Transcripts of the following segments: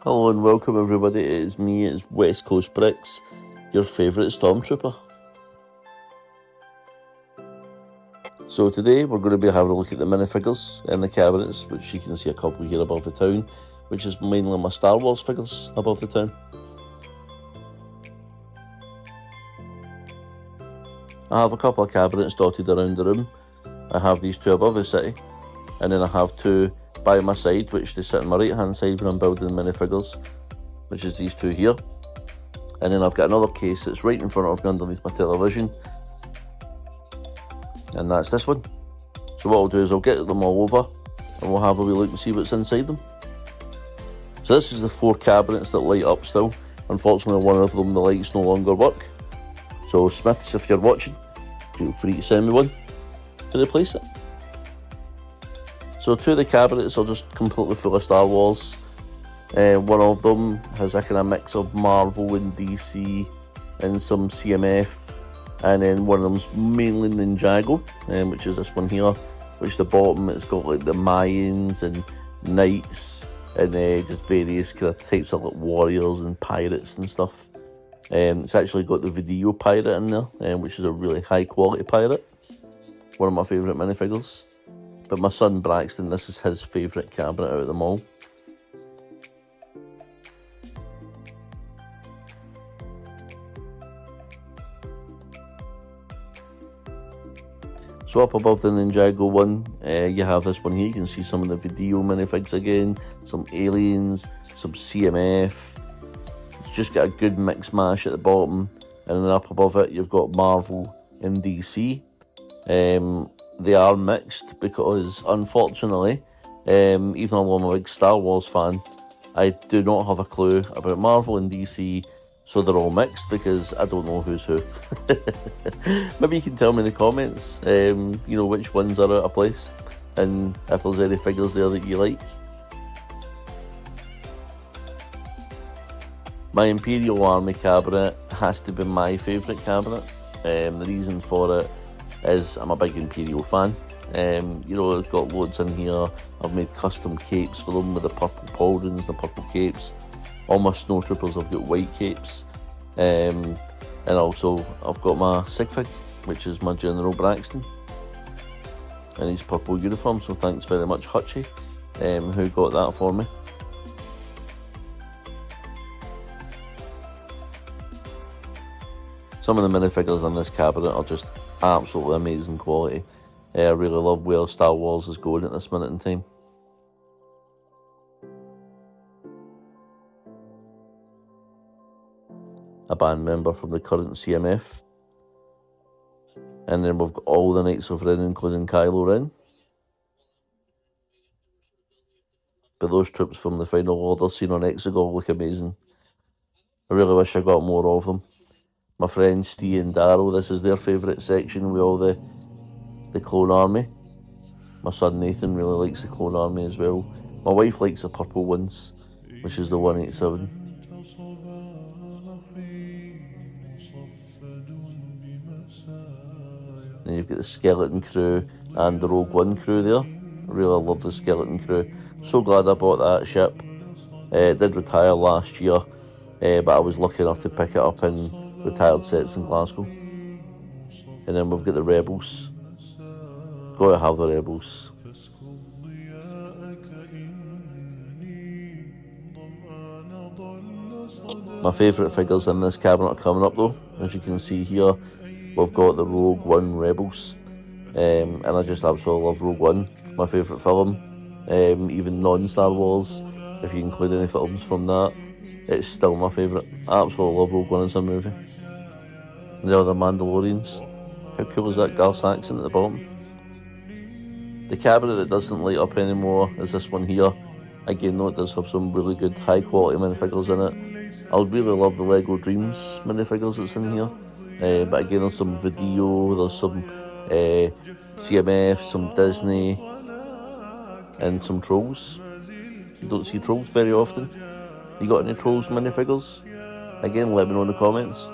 Hello and welcome everybody, it is me, it's West Coast Bricks, your favourite Stormtrooper. So today we're going to be having a look at the minifigures in the cabinets, which you can see a couple here above the town, which is mainly my Star Wars figures above the town. I have a couple of cabinets dotted around the room. I have these two above the city, and then I have two by my side, which they sit on my right hand side when I'm building minifigures, which is these two here. And then I've got another case that's right in front of me underneath my television, and that's this one. So what I'll do is I'll get them all over and we'll have a wee look and see what's inside them. So this is the 4 cabinets that light up still. Unfortunately, one of them, the lights no longer work. So Smiths, if you're watching, feel free to send me one to replace it. So 2 of the cabinets are just completely full of Star Wars. One of them has a kind of mix of Marvel and DC and some CMF. And then one of them's mainly Ninjago, which is this one here. Which the bottom, it's got like the Mayans and Knights and just various kind of types of like warriors and pirates and stuff. It's actually got the Video pirate in there, which is a really high quality pirate. One of my favourite minifigures. But my son Braxton, this is his favourite cabinet out of them all. So up above the Ninjago one, you have this one here. You can see some of the Video minifigs again, some aliens, some CMF. It's just got a good mix mash at the bottom, and then up above it you've got Marvel and DC. They are mixed because, unfortunately, even though I'm a big Star Wars fan, I do not have a clue about Marvel and DC, so they're all mixed because I don't know who's who. Maybe you can tell me in the comments, which ones are out of place, and if there's any figures there that you like. My Imperial Army cabinet has to be my favourite cabinet. The reason for it is I'm a big Imperial fan. I've got loads in here. I've made custom capes for them with the purple pauldrons, the purple capes. All my snowtroopers have got white capes. And also I've got my sig fig, which is my General Braxton, and his purple uniform, so thanks very much Hutchie, who got that for me. Some of the minifigures in this cabinet are just absolutely amazing quality. I really love where Star Wars is going at this minute in time. A band member from the current CMF. And then we've got all the Knights of Ren, including Kylo Ren. But those troops from the Final Order seen on Exegol look amazing. I really wish I got more of them. My friends Steve and Darryl, this is their favourite section with all the Clone Army. My son Nathan really likes the Clone Army as well. My wife likes the purple ones, which is the 187. And you've got the Skeleton Crew and the Rogue One crew there. I really love the Skeleton Crew. So glad I bought that ship. It did retire last year, but I was lucky enough to pick it up in retired sets in Glasgow. And then we've got the Rebels. Gotta have the Rebels. My favourite figures in this cabinet are coming up though. As you can see here, we've got the Rogue One Rebels. And I just absolutely love Rogue One. My favourite film. Even non-Star Wars, if you include any films from that, it's still my favourite. I absolutely love Rogue One as a movie. And the other Mandalorians. How cool is that Garth accent at the bottom? The cabinet that doesn't light up anymore is this one here. Again though, it does have some really good high quality minifigures in it. I really love the Lego Dreams minifigures that's in here. But again, there's some Video, there's some CMF, some Disney, and some Trolls. You don't see Trolls very often. You got any Trolls minifigures? Again, let me know in the comments.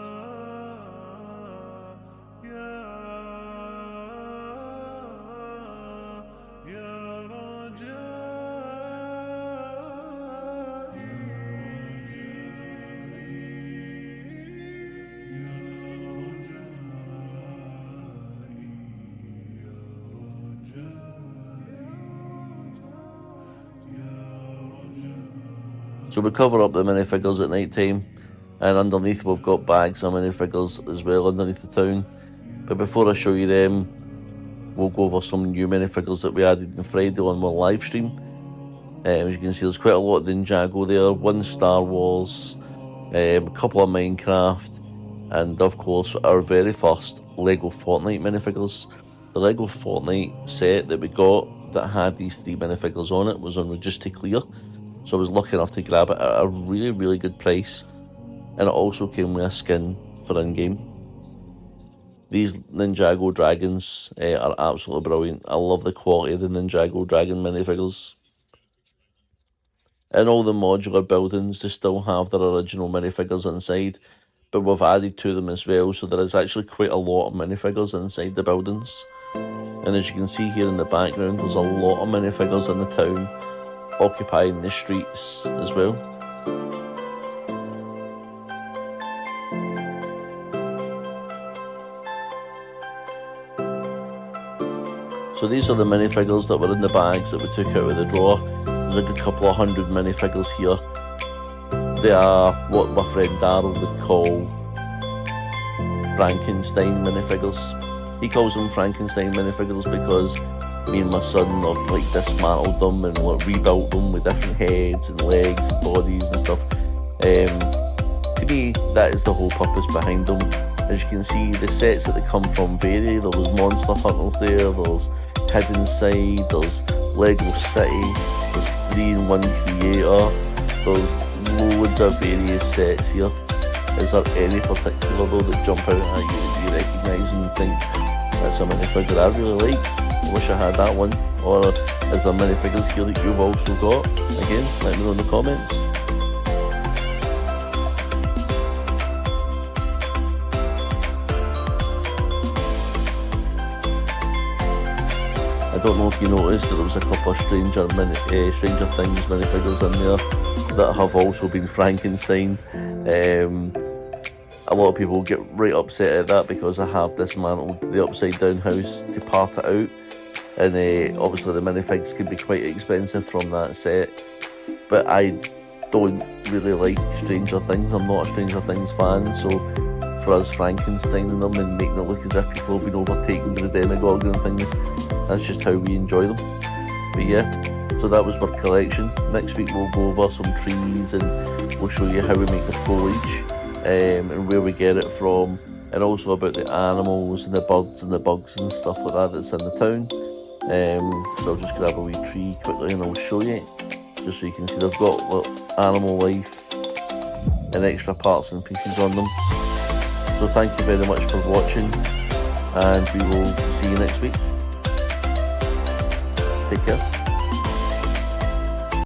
So we cover up the minifigures at night time, and underneath we've got bags of minifigures as well underneath the town. But before I show you them, we'll go over some new minifigures that we added on Friday on our live stream. As you can see, there's quite a lot of Ninjago there, one Star Wars, a couple of Minecraft, and of course our very first Lego Fortnite minifigures. The Lego Fortnite set that we got that had these 3 minifigures on it was on Reduced to Clear, so I was lucky enough to grab it at a really good price, and it also came with a skin for in-game. These Ninjago dragons are absolutely brilliant. I love the quality of the Ninjago dragon minifigures. In all the modular buildings, they still have their original minifigures inside, but we've added to them as well, so there is actually quite a lot of minifigures inside the buildings. And as you can see here in the background, there's a lot of minifigures in the town, occupying the streets as well. So these are the minifigures that were in the bags that we took out of the drawer. There's a good couple of 100 minifigures here. They are what my friend Darryl would call Frankenstein minifigures. He calls them Frankenstein minifigures because me and my son have like dismantled them and like rebuilt them with different heads and legs and bodies and stuff. To me, that is the whole purpose behind them. As you can see, the sets that they come from vary. There was Monster Hunters there, there's Hidden Side, there's Lego City, there's 3-in-1 Creator, there's loads of various sets here. Is there any particular though that jump out at you that you recognise and think that's a minifigure I really like? I wish I had that one. Or is there minifigures here that you've also got? Again, let me know in the comments. I don't know if you noticed that there was a couple of Stranger Things minifigures in there that have also been Frankenstein. A lot of people get right upset at that because I have dismantled the upside down house to part it out, and obviously the minifigs can be quite expensive from that set, but I don't really like Stranger Things. I'm not a Stranger Things fan, so for us Frankensteining them and making it look as if people have been overtaken by the demagogue and things, that's just how we enjoy them. But yeah, so that was our collection. Next week we'll go over some trees and we'll show you how we make the foliage and where we get it from, and also about the animals and the birds and the bugs and stuff like that that's in the town. So I'll just grab a wee tree quickly and I'll show you, just so you can see they've got animal life and extra parts and pieces on them. So thank you very much for watching, and we will see you next week. Take care.